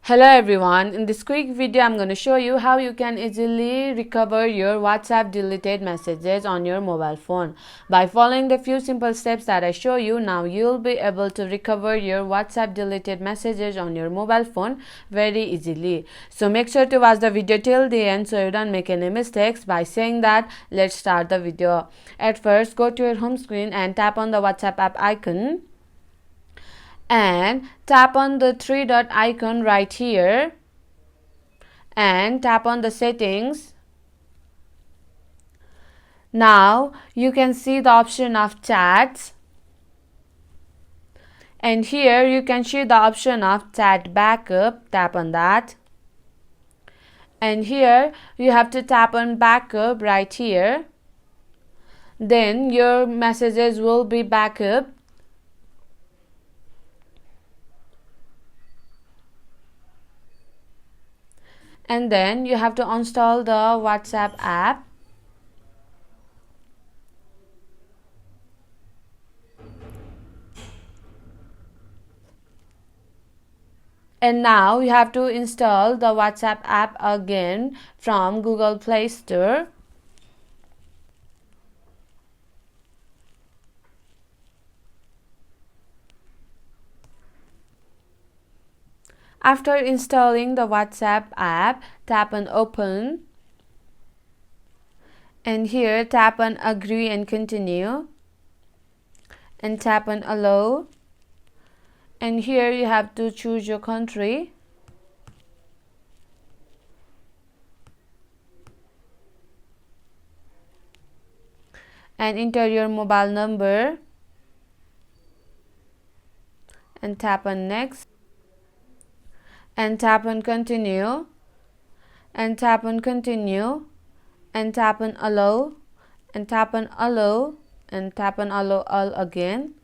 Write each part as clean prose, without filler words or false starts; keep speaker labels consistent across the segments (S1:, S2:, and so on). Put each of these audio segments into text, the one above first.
S1: Hello everyone, in this quick video I'm going to show you how you can easily recover your WhatsApp deleted messages on your mobile phone. By following the few simple steps that I show you, now you'll be able to recover your WhatsApp deleted messages on your mobile phone very easily. So make sure to watch the video till the end so you don't make any mistakes. By saying that, let's start the video. At first, go to your home screen and tap on the WhatsApp app icon. And tap on the three dot icon right here and tap on the settings. Now you can see the option of chats, and here you can see the option of chat backup. Tap on that, and here you have to tap on backup right here. Then your messages will be backup. And then you have to install the WhatsApp app. And now you have to install the WhatsApp app again from Google Play Store. After installing the WhatsApp app, tap on open. And here tap on agree and continue. And tap on allow. And here you have to choose your country. And enter your mobile number. And tap on next. And tap on continue. And tap on continue. And tap on allow. And tap on allow. And tap on allow all again.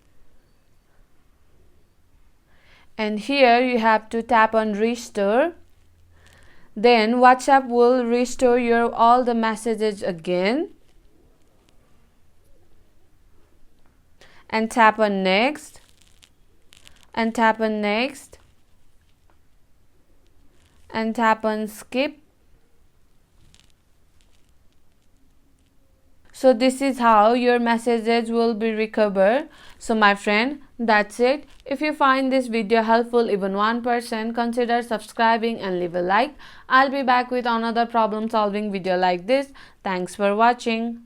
S1: And here you have to tap on restore. Then WhatsApp will restore your all the messages again. And tap on next. And tap on next. And tap on skip. So this is how your messages will be recovered. So my friend, that's it. If you find this video helpful even 1%, consider subscribing and leave a like. I'll be back with another problem solving video like this. Thanks for watching.